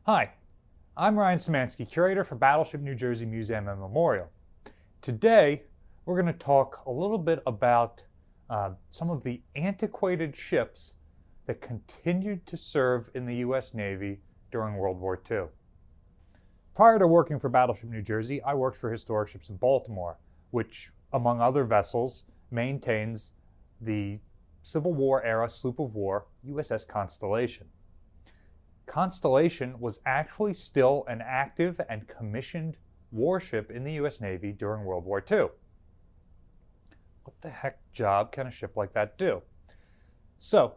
Hi, I'm Ryan Szymanski, curator for Battleship New Jersey Museum and Memorial. Today, we're going to talk a little bit about some of the antiquated ships that continued to serve in the U.S. Navy during World War II. Prior to working for Battleship New Jersey, I worked for Historic Ships in Baltimore, which, among other vessels, maintains the Civil War era sloop of war USS Constellation. Constellation was actually still an active and commissioned warship in the U.S. Navy during World War II. What the heck job can a ship like that do? So,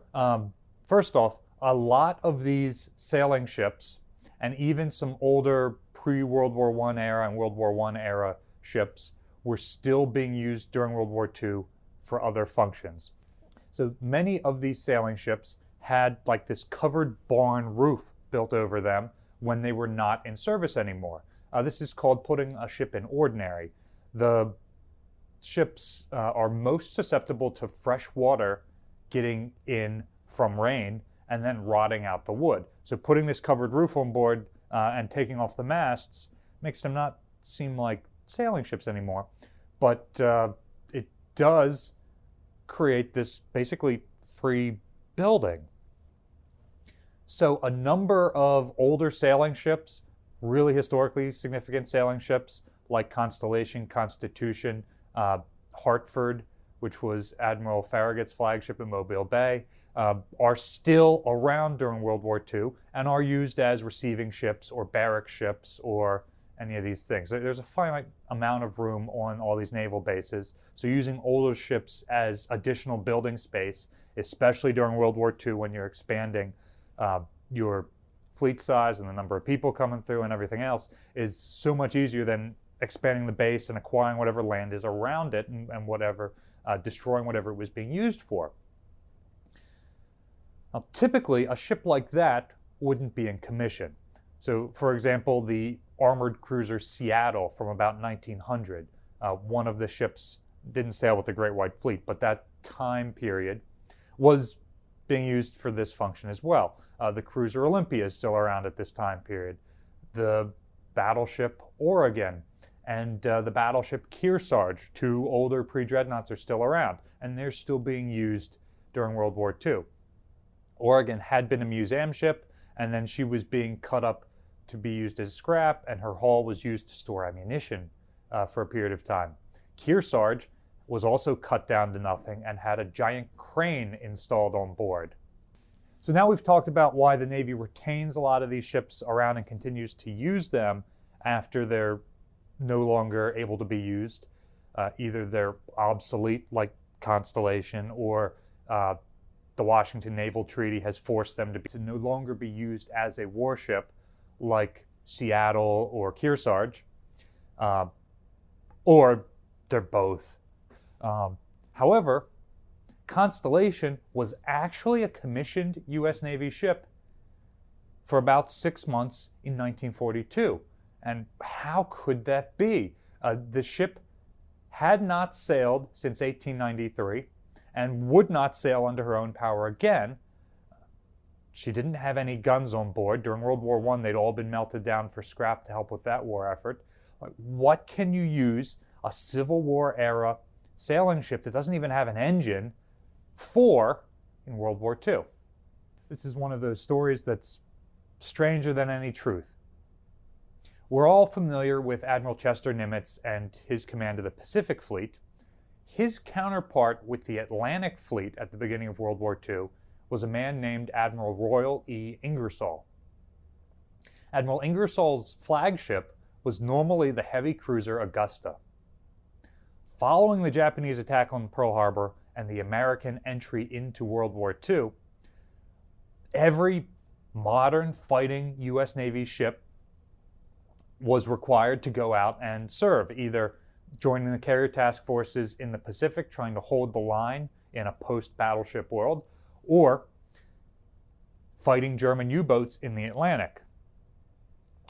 first off, a lot of these sailing ships, and even some older pre-World War I era and World War I era ships, were still being used during World War II for other functions. So many of these sailing ships had like this covered barn roof built over them when they were not in service anymore. This is called putting a ship in ordinary. The ships are most susceptible to fresh water getting in from rain and then rotting out the wood. So putting this covered roof on board and taking off the masts makes them not seem like sailing ships anymore. But it does create this basically free building. So a number of older sailing ships, really historically significant sailing ships like Constellation, Constitution, Hartford, which was Admiral Farragut's flagship in Mobile Bay, are still around during World War II and are used as receiving ships or barrack ships or any of these things. There's a finite amount of room on all these naval bases, so using older ships as additional building space, especially during World War II when you're expanding your fleet size and the number of people coming through and everything else, is so much easier than expanding the base and acquiring whatever land is around it and whatever, destroying whatever it was being used for. Now, typically, a ship like that wouldn't be in commission. So, for example, the armored cruiser Seattle from about 1900, one of the ships didn't sail with the Great White Fleet, but that time period was being used for this function as well. The cruiser Olympia is still around at this time period. The battleship Oregon and the battleship Kearsarge, two older pre-dreadnoughts, are still around, and they're still being used during World War II. Oregon had been a museum ship, and then she was being cut up to be used as scrap, and her hull was used to store ammunition for a period of time. Kearsarge was also cut down to nothing and had a giant crane installed on board. So now we've talked about why the Navy retains a lot of these ships around and continues to use them after they're no longer able to be used. Either they're obsolete like Constellation, or the Washington Naval Treaty has forced them to no longer be used as a warship like Seattle or Kearsarge, or they're both. However, Constellation was actually a commissioned U.S. Navy ship for about 6 months in 1942. And how could that be? The ship had not sailed since 1893 and would not sail under her own power again. She didn't have any guns on board. During World War I, they'd all been melted down for scrap to help with that war effort. What can you use a Civil War era sailing ship that doesn't even have an engine for in World War II? This is one of those stories that's stranger than any truth. We're all familiar with Admiral Chester Nimitz and his command of the Pacific Fleet. His counterpart with the Atlantic Fleet at the beginning of World War II was a man named Admiral Royal E. Ingersoll. Admiral Ingersoll's flagship was normally the heavy cruiser Augusta. Following the Japanese attack on Pearl Harbor and the American entry into World War II, every modern fighting U.S. Navy ship was required to go out and serve, either joining the carrier task forces in the Pacific, trying to hold the line in a post-battleship world, or fighting German U-boats in the Atlantic.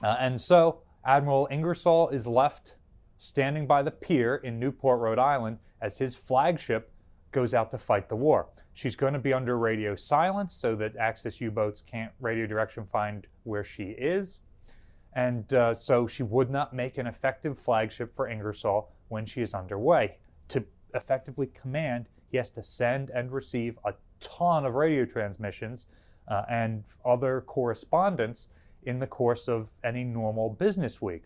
And so Admiral Ingersoll is left standing by the pier in Newport, Rhode Island, as his flagship goes out to fight the war. She's going to be under radio silence so that Axis U-boats can't radio direction find where she is. And so she would not make an effective flagship for Ingersoll when she is underway. To effectively command, he has to send and receive a ton of radio transmissions and other correspondence in the course of any normal business week.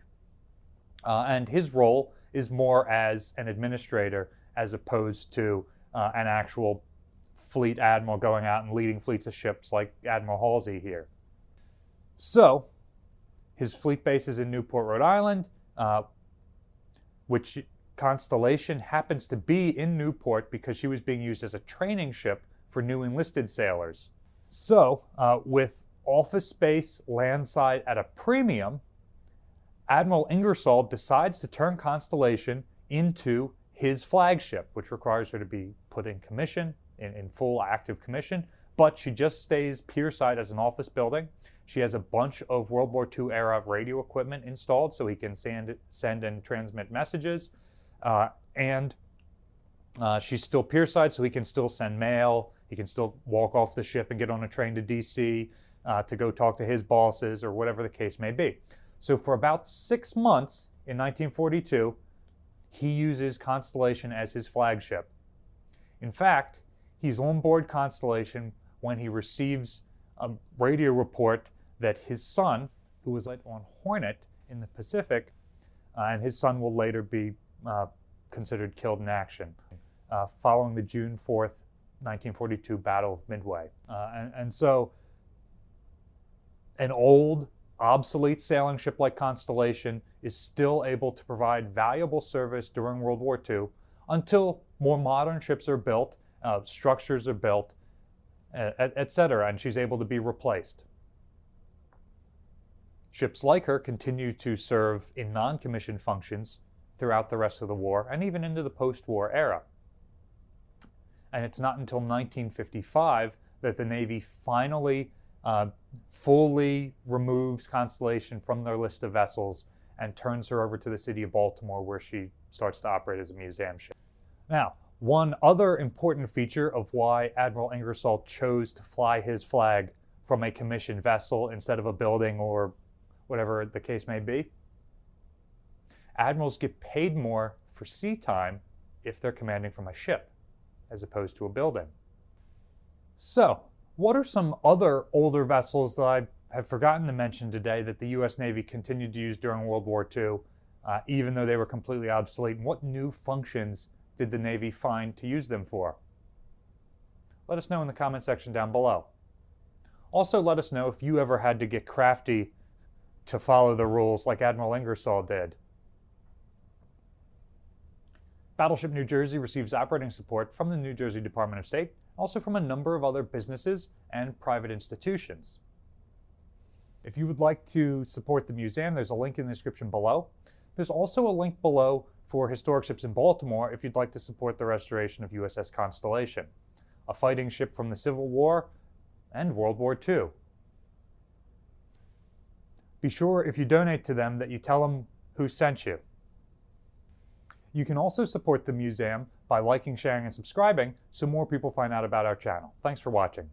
And his role is more as an administrator as opposed to an actual fleet admiral going out and leading fleets of ships like Admiral Halsey here. So, his fleet base is in Newport, Rhode Island, which Constellation happens to be in Newport because she was being used as a training ship for new enlisted sailors. So, with office space landside at a premium, Admiral Ingersoll decides to turn Constellation into his flagship, which requires her to be put in commission, in full active commission, but she just stays pierside as an office building. She has a bunch of World War II era radio equipment installed so he can send and transmit messages, and she's still pierside so he can still send mail, he can still walk off the ship and get on a train to DC to go talk to his bosses or whatever the case may be. So for about 6 months in 1942, he uses Constellation as his flagship. In fact, he's on board Constellation when he receives a radio report that his son, who was on Hornet in the Pacific, and his son will later be considered killed in action, following the June 4th, 1942 Battle of Midway. And so an old, obsolete sailing ship like Constellation is still able to provide valuable service during World War II until more modern ships are built, structures are built, etc., and she's able to be replaced. Ships like her continue to serve in non-commissioned functions throughout the rest of the war and even into the post-war era. And it's not until 1955 that the Navy finally fully removes Constellation from their list of vessels and turns her over to the city of Baltimore, where she starts to operate as a museum ship. Now, one other important feature of why Admiral Ingersoll chose to fly his flag from a commissioned vessel instead of a building or whatever the case may be, admirals get paid more for sea time if they're commanding from a ship as opposed to a building. So, what are some other older vessels that I have forgotten to mention today that the U.S. Navy continued to use during World War II, even though they were completely obsolete? And what new functions did the Navy find to use them for? Let us know in the comment section down below. Also, let us know if you ever had to get crafty to follow the rules like Admiral Ingersoll did. Battleship New Jersey receives operating support from the New Jersey Department of State, also from a number of other businesses and private institutions. If you would like to support the museum, there's a link in the description below. There's also a link below for historic ships in Baltimore if you'd like to support the restoration of USS Constellation, a fighting ship from the Civil War and World War II. Be sure if you donate to them that you tell them who sent you. You can also support the museum by liking, sharing, and subscribing so more people find out about our channel. Thanks for watching.